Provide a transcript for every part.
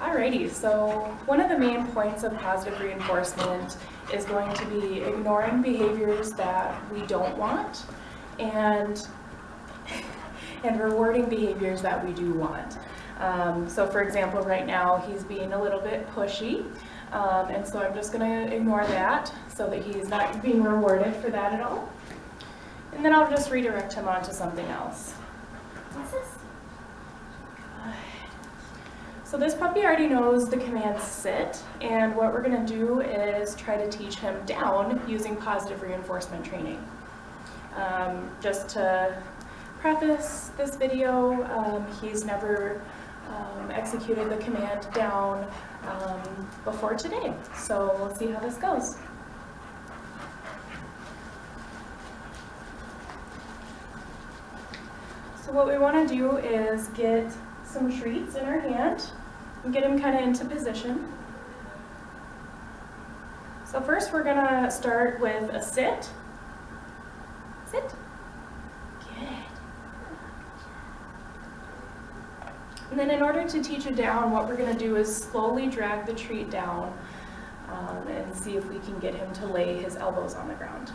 Alrighty, so one of the main points of positive reinforcement is going to be ignoring behaviors that we don't want and rewarding behaviors that we do want. So for example, right now he's being a little bit pushy, and so I'm just going to ignore that so that he's not being rewarded for that at all. And then I'll just redirect him onto something else. What's this? So this puppy already knows the command sit, and what we're going to do is try to teach him down using positive reinforcement training. Just to preface this video, he's never executed the command down before today, so we'll see how this goes. So what we want to do is get some treats in our hand and get him kind of into position. So first we're going to start with a sit. Sit. Good. And then in order to teach it down, what we're going to do is slowly drag the treat down and see if we can get him to lay his elbows on the ground.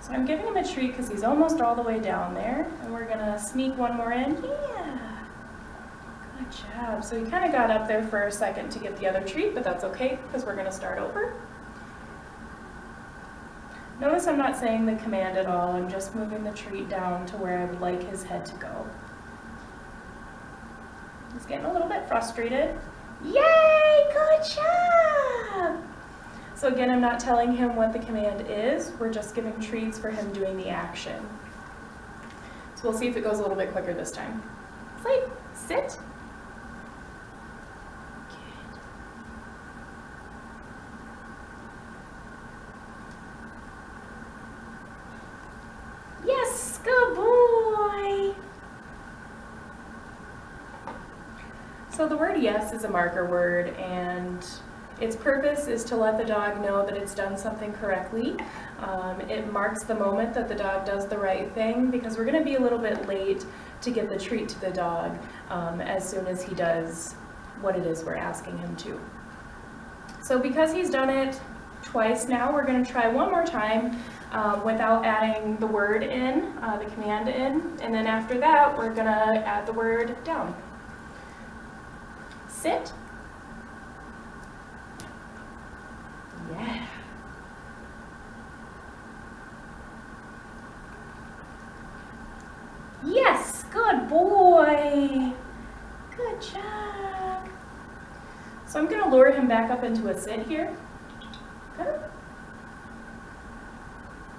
So I'm giving him a treat because he's almost all the way down there, and we're going to sneak one more in. Yeah, good job. So he kind of got up there for a second to get the other treat, but that's okay because we're going to start over. Notice I'm not saying the command at all, I'm just moving the treat down to where I would like his head to go. He's getting a little bit frustrated. Yay, good job! So again, I'm not telling him what the command is, we're just giving treats for him doing the action. So we'll see if it goes a little bit quicker this time. Sleep, sit. Good. Yes, good boy. So the word yes is a marker word, and its purpose is to let the dog know that it's done something correctly. It marks the moment that the dog does the right thing, because we're going to be a little bit late to get the treat to the dog as soon as he does what it is we're asking him to. So because he's done it twice now, we're going to try one more time without adding the word in, the command in, and then after that we're going to add the word down. Sit. Yeah. Yes, good boy. Good job. So I'm going to lure him back up into a sit here. Good.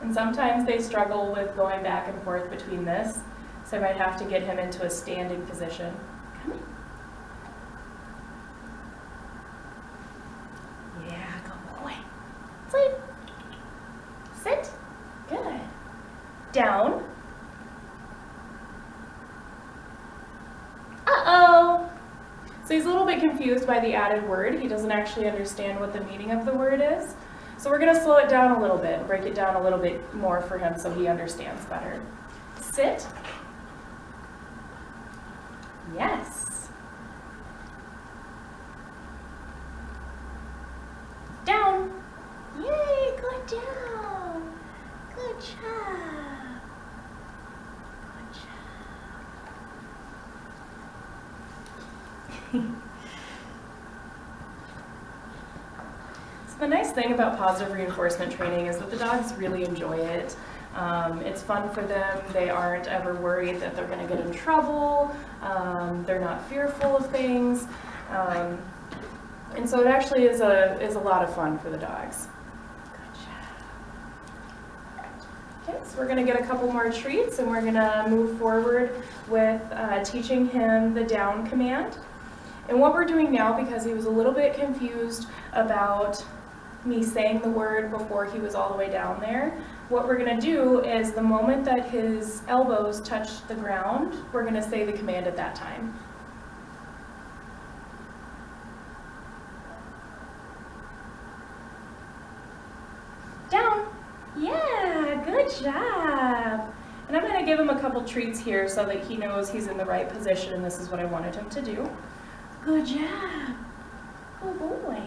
And sometimes they struggle with going back and forth between this, so I might have to get him into a standing position. Come here. Sleep. Sit. Good. Down. Uh-oh. So he's a little bit confused by the added word. He doesn't actually understand what the meaning of the word is. So we're going to slow it down a little bit, break it down a little bit more for him so he understands better. Sit. Yes. Down. Yay, good job. Good job. Good job. So the nice thing about positive reinforcement training is that the dogs really enjoy it. It's fun for them. They aren't ever worried that they're going to get in trouble. They're not fearful of things. And so it actually is a lot of fun for the dogs. Okay, so we're going to get a couple more treats, and we're going to move forward with teaching him the down command. And what we're doing now, because he was a little bit confused about me saying the word before he was all the way down there, what we're going to do is the moment that his elbows touch the ground, we're going to say the command at that time. Down. Yeah, good Good job. And I'm going to give him a couple treats here so that he knows he's in the right position and this is what I wanted him to do. Good job. Good boy.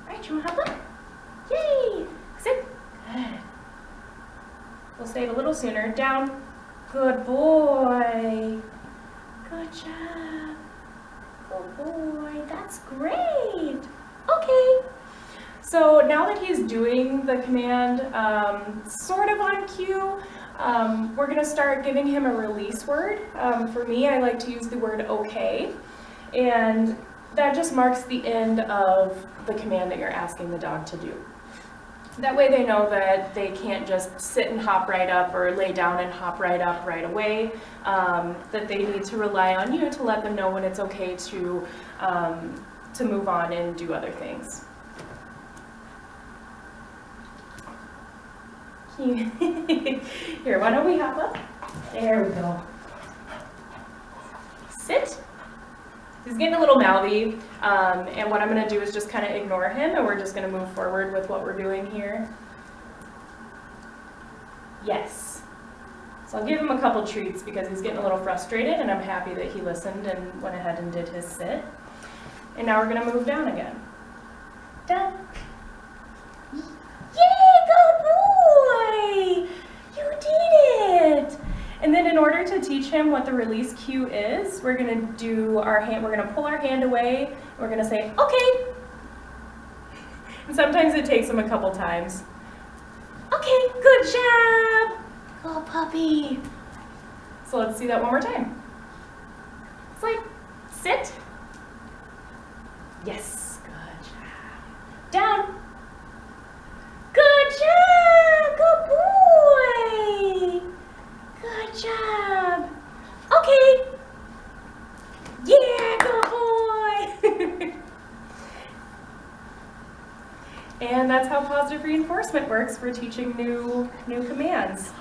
Right, you want to hop up? Yay. Sit. Good. We'll save a little sooner. Down. Good boy. Good job. Good boy. That's great. Okay. So now that he's doing the command sort of on cue, we're going to start giving him a release word. For me, I like to use the word okay, and that just marks the end of the command that you're asking the dog to do. That way they know that they can't just sit and hop right up or lay down and hop right up right away, that they need to rely on you to let them know when it's okay to move on and do other things. Here, why don't we hop up? There we go. Sit. He's getting a little mouthy, and what I'm going to do is just kind of ignore him, and we're just going to move forward with what we're doing here. Yes. So I'll give him a couple treats because he's getting a little frustrated, and I'm happy that he listened and went ahead and did his sit. And now we're going to move down again. Down. Yay, good boy! You did it! And then in order to teach him what the release cue is, we're going to do our hand, we're going to pull our hand away, and we're going to say, okay. And sometimes it takes him a couple times. Okay, good job! Good puppy. So let's see that one more time. Slide, sit. Yes, good job. Down. Good job! Good boy! Good job! Okay! Yeah, good boy! And that's how positive reinforcement works for teaching new commands.